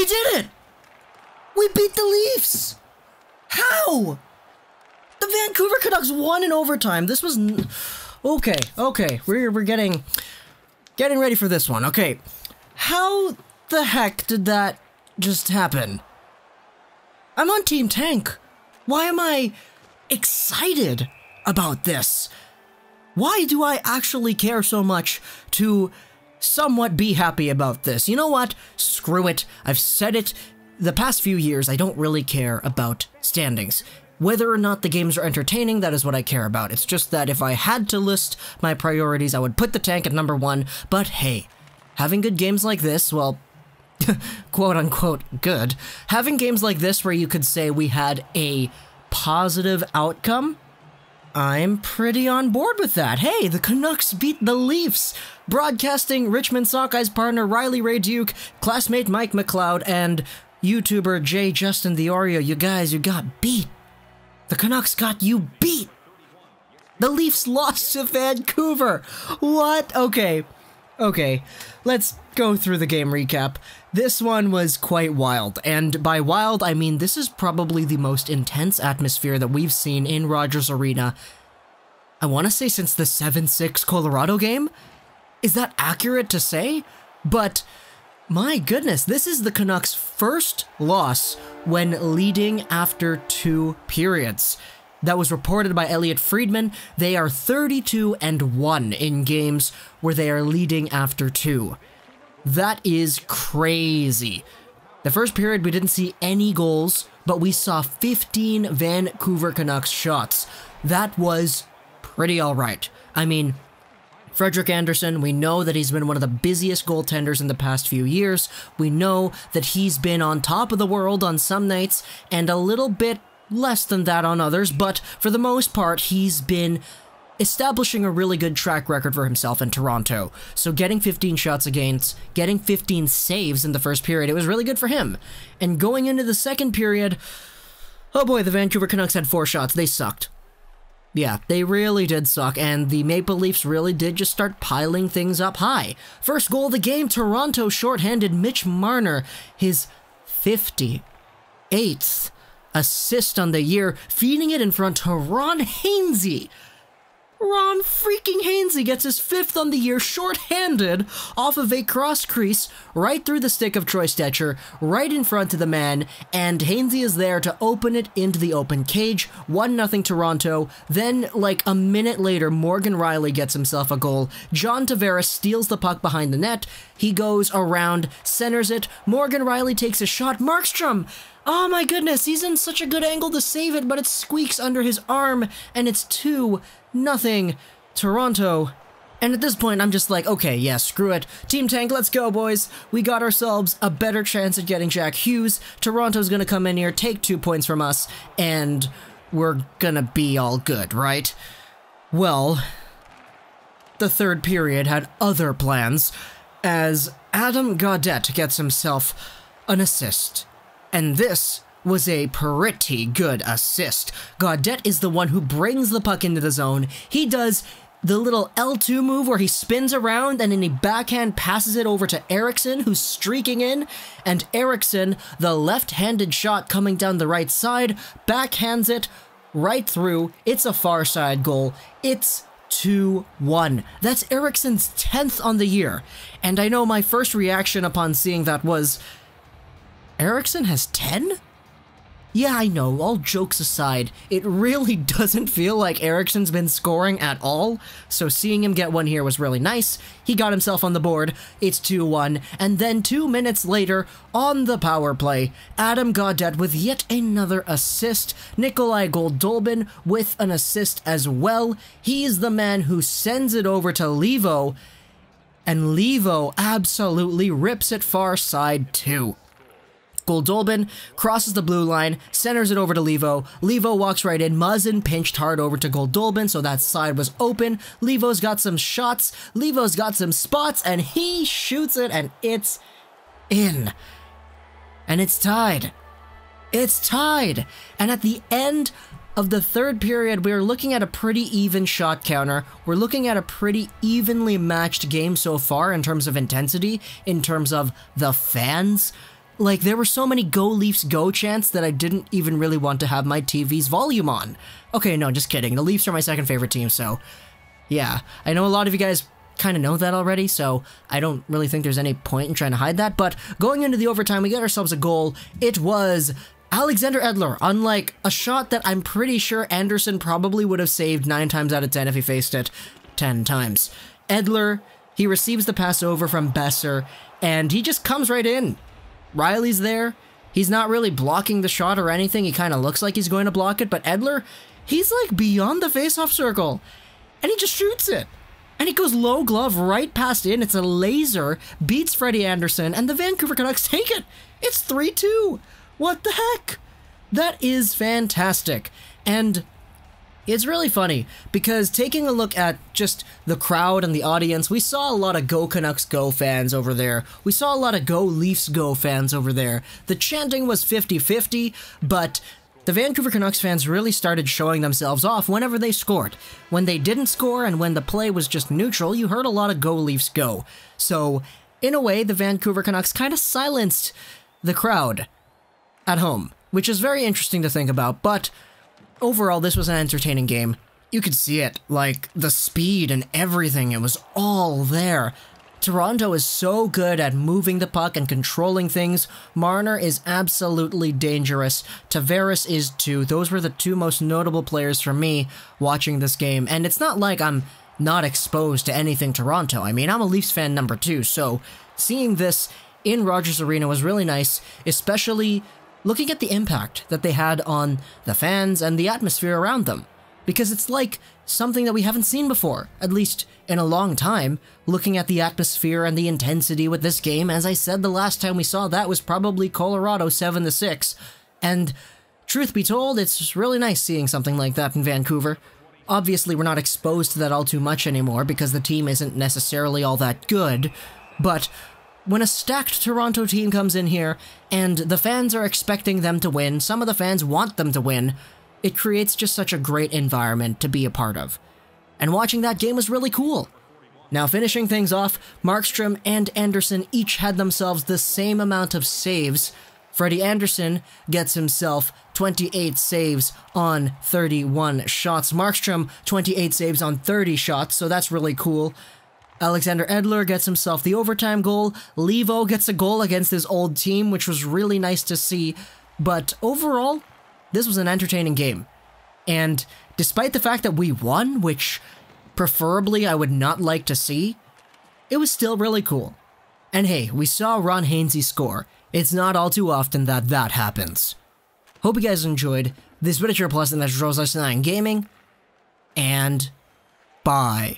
did it! We beat the Leafs! How? The Vancouver Canucks won in overtime. This was... Okay. We're getting ready for this one. Okay. How the heck did that just happen? I'm on Team Tank. Why am I excited about this? Why do I actually care so much to somewhat be happy about this? You know what? Screw it. I've said it the past few years. I don't really care about standings. Whether or not the games are entertaining, that is what I care about. It's just that if I had to list my priorities, I would put the Tank at number 1. But hey, having good games like this, well, quote-unquote good, having games like this where you could say we had a positive outcome, I'm pretty on board with that. Hey, the Canucks beat the Leafs. Broadcasting Richmond Sockeyes partner Riley Ray Duke, classmate Mike McLeod, and YouTuber J. Justin the Oreo. You guys, you got beat. The Canucks got you beat. The Leafs lost to Vancouver. What? Okay. Let's go through the game recap. This one was quite wild, and by wild, I mean this is probably the most intense atmosphere that we've seen in Rogers Arena, I want to say since the 7-6 Colorado game? Is that accurate to say? But my goodness, this is the Canucks' first loss when leading after 2 periods. That was reported by Elliot Friedman. They are 32-1 in games where they are leading after 2. That is crazy. The first period, we didn't see any goals, but we saw 15 Vancouver Canucks shots. That was pretty alright. I mean, Frederik Andersen, we know that he's been one of the busiest goaltenders in the past few years. We know that he's been on top of the world on some nights and a little bit less than that on others, but for the most part, he's been establishing a really good track record for himself in Toronto. So getting 15 shots against, getting 15 saves in the first period, it was really good for him. And going into the second period, oh boy, the Vancouver Canucks had 4 shots. They sucked. Yeah, they really did suck, and the Maple Leafs really did just start piling things up high. First goal of the game, Toronto shorthanded Mitch Marner, his 58th assist on the year, feeding it in front to Ron Hainsey. Ron freaking Hainsey gets his 5th on the year short-handed off of a cross crease right through the stick of Troy Stecher, right in front of the man, and Hainsey is there to open it into the open cage. 1-0 Toronto. Then, like a minute later, Morgan Rielly gets himself a goal. John Tavares steals the puck behind the net. He goes around, centers it. Morgan Rielly takes a shot. Markstrom! Oh my goodness, he's in such a good angle to save it, but it squeaks under his arm, and it's 2-0 Toronto. And at this point, I'm just like, okay, yeah, screw it. Team Tank, let's go, boys. We got ourselves a better chance at getting Jack Hughes. Toronto's gonna come in here, take 2 points from us, and we're gonna be all good, right? Well, the third period had other plans, as Adam Gaudette gets himself an assist. And this was a pretty good assist. Gaudette is the one who brings the puck into the zone. He does the little L2 move where he spins around and then he backhand passes it over to Eriksson, who's streaking in. And Eriksson, the left-handed shot coming down the right side, backhands it right through. It's a far side goal. It's 2-1. That's Eriksson's 10th on the year. And I know my first reaction upon seeing that was, Eriksson has 10? Yeah, I know, all jokes aside, it really doesn't feel like Eriksson's been scoring at all, so seeing him get one here was really nice. He got himself on the board, it's 2-1, and then 2 minutes later, on the power play, Adam Gaudette with yet another assist, Nikolai Goldolbin with an assist as well. He's the man who sends it over to Levo, and Levo absolutely rips it far side too. Goldolbin crosses the blue line, centers it over to Levo. Levo walks right in. Muzzin pinched hard over to Goldolbin, so that side was open. Levo's got some shots. Levo's got some spots, and he shoots it, and it's in. And it's tied. It's tied. And at the end of the third period, we're looking at a pretty even shot counter. We're looking at a pretty evenly matched game so far in terms of intensity, in terms of the fans. Like, there were so many Go Leafs Go chants that I didn't even really want to have my TV's volume on. Okay, no, just kidding. The Leafs are my second favorite team, so yeah. I know a lot of you guys kind of know that already, so I don't really think there's any point in trying to hide that, but going into the overtime, we got ourselves a goal. It was Alexander Edler, unlike a shot that I'm pretty sure Anderson probably would have saved 9 times out of 10 if he faced it 10 times. Edler, he receives the pass over from Besser, and he just comes right in. Riley's there. He's not really blocking the shot or anything. He kind of looks like he's going to block it, but Edler, he's like beyond the face-off circle, and he just shoots it. And he goes low glove right past in. It's a laser, beats Freddie Anderson, and the Vancouver Canucks take it. It's 3-2. What the heck? That is fantastic. And it's really funny, because taking a look at just the crowd and the audience, we saw a lot of Go Canucks Go fans over there. We saw a lot of Go Leafs Go fans over there. The chanting was 50-50, but the Vancouver Canucks fans really started showing themselves off whenever they scored. When they didn't score and when the play was just neutral, you heard a lot of Go Leafs Go. So, in a way, the Vancouver Canucks kind of silenced the crowd at home, which is very interesting to think about, but overall, this was an entertaining game. You could see it, like, the speed and everything, it was all there. Toronto is so good at moving the puck and controlling things. Marner is absolutely dangerous. Tavares is too. Those were the 2 most notable players for me watching this game. And it's not like I'm not exposed to anything Toronto. I mean, I'm a Leafs fan number 2, so seeing this in Rogers Arena was really nice, especially looking at the impact that they had on the fans and the atmosphere around them. Because it's like something that we haven't seen before, at least in a long time, looking at the atmosphere and the intensity with this game. As I said, the last time we saw that was probably Colorado 7-6, and truth be told, it's really nice seeing something like that in Vancouver. Obviously, we're not exposed to that all too much anymore because the team isn't necessarily all that good, but when a stacked Toronto team comes in here and the fans are expecting them to win, some of the fans want them to win, it creates just such a great environment to be a part of. And watching that game was really cool. Now, finishing things off, Markstrom and Anderson each had themselves the same amount of saves. Freddie Anderson gets himself 28 saves on 31 shots. Markstrom, 28 saves on 30 shots, so that's really cool. Alexander Edler gets himself the overtime goal. Levo gets a goal against his old team, which was really nice to see. But overall, this was an entertaining game. And despite the fact that we won, which preferably I would not like to see, it was still really cool. And hey, we saw Ron Hainsey score. It's not all too often that that happens. Hope you guys enjoyed this video plus and that's Rose 9 Gaming, and bye.